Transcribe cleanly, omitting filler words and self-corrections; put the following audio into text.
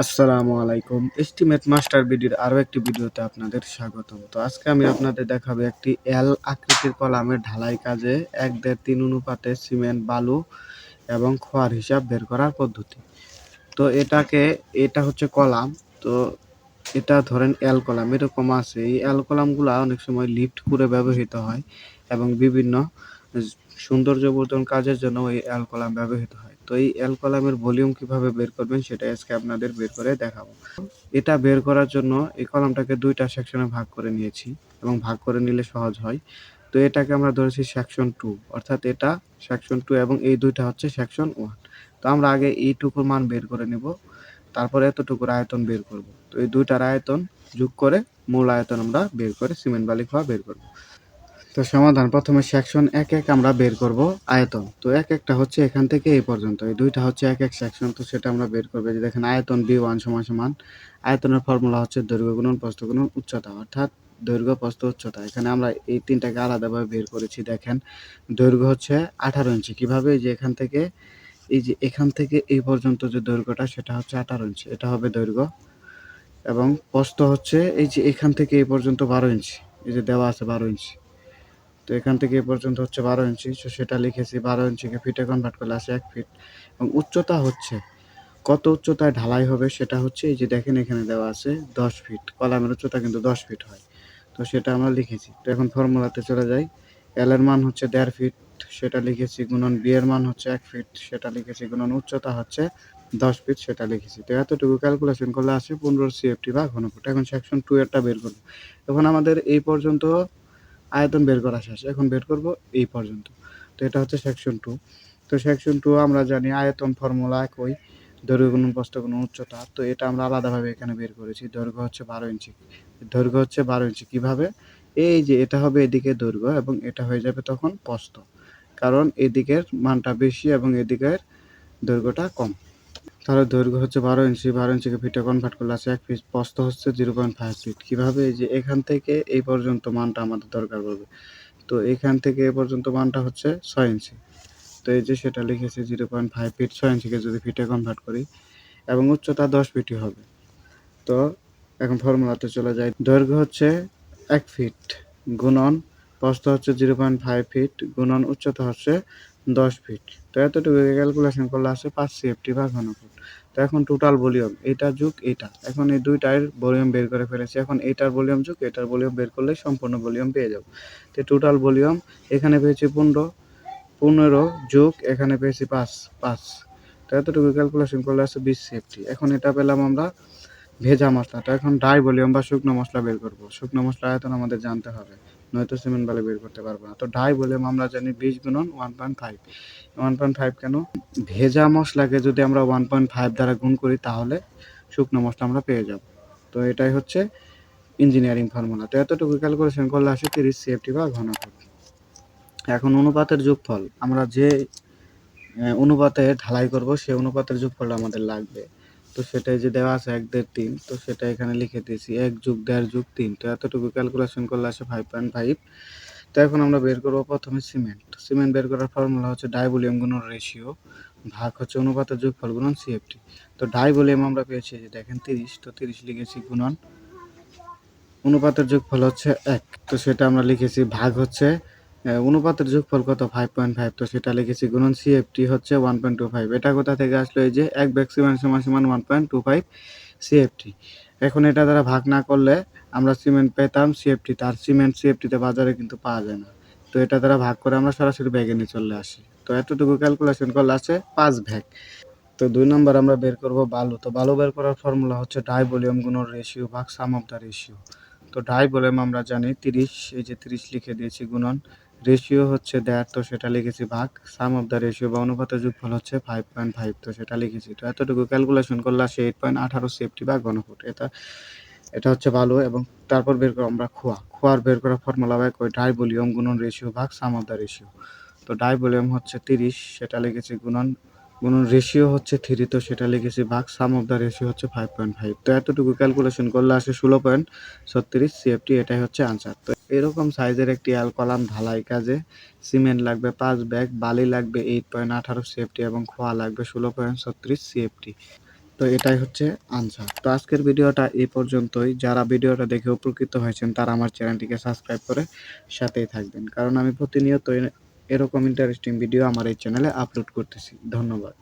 আসসালামু আলাইকুম। Estimate master বিডির আরো একটি ভিডিওতে আপনাদের স্বাগতম। তো আজকে আমি আপনাদের দেখাবো একটি এল আকৃতির কলামের ঢালাই কাজে 1-1.5-3 অনুপাতে সিমেন্ট, বালু এবং খোয়ার হিসাব বের করার পদ্ধতি। তো এটা হচ্ছে কলাম। তো এটা ধরেন এল কলাম এরকম আছে। এই এল কলামগুলা অনেক সময় লিফট করে ব্যবহৃত হয় এবং বিভিন্ন সৌন্দর্যবর্ধন কাজের জন্য এই এল কলাম ব্যবহৃত হয়। তো এই এল কলামের ভলিউম কিভাবে বের করবেন সেটা আজকে আপনাদের বের করে দেখাবো। এটা বের করার জন্য এই কলামটাকে 2টা সেকশনে ভাগ করে নিয়েছি এবং ভাগ করে নিলে সহজ হয়। তো এটাকে আমরা ধরেছি সেকশন 2, অর্থাৎ এটা সেকশন 2 এবং এই দুইটা হচ্ছে সেকশন 1। তো আমরা আগে এইটুকুর মান বের করে নেব, তারপরে এতটুকুর আয়তন বের করব। তো এই দুইটার আয়তন যোগ করে মূল আয়তন আমরা বের করে সিমেন্ট বালি খোয়া বের করব। তো সমাধান, প্রথমে সেকশন 1-1 আমরা বের করব আয়তন। তো এক একটা হচ্ছে এখান থেকে এই পর্যন্ত, এই দুইটা হচ্ছে এক এক সেকশন। তো সেটা আমরা বের করবো। যে দেখেন আয়তন B1 সমান সমান আয়তনের ফর্মুলা হচ্ছে দৈর্ঘ্য গুণন প্রস্থ গুণন উচ্চতা, অর্থাৎ দৈর্ঘ্য প্রস্থ উচ্চতা। এখানে আমরা এই তিনটাকে আলাদাভাবে বের করেছি। দেখেন দৈর্ঘ্য হচ্ছে 18 ইঞ্চি। কিভাবে? যে এখান থেকে এই পর্যন্ত যে দৈর্ঘ্যটা সেটা হচ্ছে 18 ইঞ্চি, এটা হবে দৈর্ঘ্য। এবং প্রস্থ হচ্ছে এই যে এখান থেকে এই পর্যন্ত 12 ইঞ্চি, এই যে দেওয়া আছে 12 ইঞ্চি। তো এখান থেকে এ পর্যন্ত হচ্ছে 12 ইঞ্চি। সো সেটা লিখেছি, 12 ইঞ্চিকে ফিটে কনভার্ট করলে আসে 1 ফিট। এবং উচ্চতা হচ্ছে, কত উচ্চতায় ঢালাই হবে সেটা হচ্ছে এই যে দেখেন এখানে দেওয়া আছে 10 ফিট। কলামের উচ্চতা কিন্তু 10 ফিট হয়। তো সেটা আমরা লিখেছি। তো এখন ফর্মুলাতে চলে যাই। এল এর মান হচ্ছে 1.5 ফিট, সেটা লিখেছি, গুণন বি এর মান হচ্ছে 1 ফিট, সেটা লিখেছি, গুণন উচ্চতা হচ্ছে 10 ফিট, সেটা লিখেছি। তো এতটুকু ক্যালকুলেশন করলে আসে 15 সিএফটি বা ঘনফুট। এখন সেকশন 2 এরটা বের করব। এখন আমাদের এই পর্যন্ত আয়তন বের করা শেষ। এখন বের করব এই পর্যন্ত। তো এটা হচ্ছে সেকশন 2। তো সেকশন 2 আমরা জানি আয়তন ফর্মুলা একই, দৈর্ঘ্য গুণন প্রস্থ গুণন উচ্চতা। তো এটা আমরা আলাদাভাবে এখানে বের করেছি। দৈর্ঘ্য হচ্ছে 12 ইঞ্চি। দৈর্ঘ্য হচ্ছে 12 ইঞ্চি। কিভাবে? এই যে এটা হবে এদিকে দৈর্ঘ্য এবং এটা হয়ে যাবে তখন প্রস্থ। কারণ এদিকের মানটা বেশি এবং এদিকের দৈর্ঘ্যটা কম। তাহলে দৈর্ঘ্য হচ্ছে 12 ইঞ্চি, 12 ইঞ্চিকে ফিটে কনভার্ট করলে আসে 1 ফিট, প্রস্থ হচ্ছে 0.5 ফিট। কিভাবে? এই যে এখান থেকে এই পর্যন্ত মানটা আমাদের দরকার পড়বে। তো এখান থেকে এ পর্যন্ত মানটা হচ্ছে 6 ইঞ্চি। তো এই যে সেটা লিখেছি 0.5 ফিট, 6 ইঞ্চিকে যদি ফিটে কনভার্ট করি এবং উচ্চতা 10 ফিটই হবে। তো এখন ফর্মুলাতে চলে যাই। দৈর্ঘ্য হচ্ছে 1 ফিট গুণন প্রস্থ হচ্ছে 0.5 ফিট গুণন উচ্চতা হচ্ছে 10 ফিট। তো এতটুকু ক্যালকুলেশন করলে আসে 5 সিএফটি বা ঘনফুট। তো এখন টোটাল ভলিউম এটা যোগ এটা, এখন এই দুইটার ভলিউম বের করে ফেলেছি। এখন এটার ভলিউম যোগ এটার ভলিউম বের করলে সম্পূর্ণ ভলিউম পেয়ে যাব। তো টোটাল ভলিউম এখানে পেয়েছি 15 যোগ এখানে পেয়েছি 5। তো এতটুকু ক্যালকুলেশন করলে আসে 20 সিএফটি। এখন এটা পেলাম আমরা ভেজা মশলা। তো এখন ড্রাই ভলিউম বা শুকনো মশলা বের করব। শুকনো মশলার আয়তন আমাদের জানতে হবে, নয়তো সিমেন্ট বালি বের করতে পারবো না। তো ড্রাই ভলিউম আমরা জানি 20 গুণন 1.5। 1.5 কেন? ভেজা মশলাকে যদি আমরা 1.5 দ্বারা গুণ করি তাহলে শুকনো মশলা আমরা পেয়ে যাব। তো এটাই হচ্ছে ইঞ্জিনিয়ারিং ফর্মুলা। তো এতটুকু ক্যালকুলেশন করলে আসে 30 সিএফটি বা ঘনফুট। এখন অনুপাতের যোগফল, আমরা যে অনুপাতে ঢালাই করব সেই অনুপাতের যোগফলটা আমাদের লাগবে। তো সেটাই যে দেওয়া আছে 1-1.5-3। তো সেটা এখানে লিখে দিয়েছি 1 যোগ 1.5 যোগ 3। তো এতটুকু ক্যালকুলেশন করলে আসে 5.5। তো এখন আমরা বের করব প্রথমে সিমেন্ট। সিমেন্ট বের করার ফর্মুলা হচ্ছে ডাই ভলিউম গুণন রেশিও ভাগ হচ্ছে অনুপাতের যোগফল গুণন সিএফটি। তো ডাই ভলিউম আমরা পেয়েছি যে দেখেন 30। তো 30 লিখেছি গুণন অনুপাতের যোগফল হচ্ছে 1। তো সেটা আমরা লিখেছি, ভাগ হচ্ছে অনুপাতের যোগফল কত? 5.5। তো সেটা লিখেছি, গুণন সিএফটি হচ্ছে 1.25। এটা কোথা থেকে আসলো? এই যে 1 ভাগ সিমেন্ট সমান সমান 1.25 সিএফটি। এখন এটা দ্বারা ভাগ না করলে আমরা সিমেন্ট পেতাম সিএফটি, তার সিমেন্ট সিএফটিতে বাজারে কিন্তু পাওয়া যায় না। তো এটা দ্বারা ভাগ করে আমরা সরাসরি ব্যাগে নিয়ে চলে আসি। তো এতটুকু ক্যালকুলেশন করলে আছে 5 ভাগ। তো 2 নম্বর আমরা বের করব বালু। তো বালু বের করার ফর্মুলা হচ্ছে ডাই ভলিউম গুণন রেশিও ভাগ সাম অফ দ্য রেশিও। তো ডাই ভলিউম আমরা জানি 30, এই যে 30 লিখে দিয়েছি, গুণন রেশিও হচ্ছে 1.5। তো সেটা লিখেছি, ভাগ সাম অফ দ্য রেশিও বা অনুপাতের যোগফল হচ্ছে 5.5। তো সেটা লিখেছি। তো এতটুকু ক্যালকুলেশন করলে আসে 8.18 সেফটি বা ঘনফুট। এটা হচ্ছে বালু। এবং তারপর বের করব আমরা খোয়ার বের করার ফর্মুলা একই, ডাই ভলিউম গুণন রেশিও ভাগ সাম অফ দ্য রেশিও। তো ডাই ভলিউম হচ্ছে 30, সেটা লিখেছি, গুণন রেশিও হচ্ছে 3। তো সেটা লিখেছি, ভাগ সাম অফ দ্য রেশিও হচ্ছে 5.5। তো এতটুকু ক্যালকুলেশন করলে আসে 16.36 সিএফটি। এটাই হচ্ছে আনসার। তো এরকম সাইজের একটি অ্যাল কলাম ঢালাই কাজে সিমেন্ট লাগবে 5 ব্যাগ, বালি লাগবে 8.18 সিএফটি এবং খোয়া লাগবে 16.36 সিএফটি। তো এটাই হচ্ছে আনসার। তো আজকের ভিডিওটা এই পর্যন্তই। যারা ভিডিওটা দেখে উপকৃত হয়েছেন তারা আমার চ্যানেলটিকে সাবস্ক্রাইব করে সাথেই থাকবেন, কারণ আমি প্রতিনিয়ত এরকম ইন্টারেস্টিং ভিডিও আমার এই চ্যানেলে আপলোড করতেছি। ধন্যবাদ।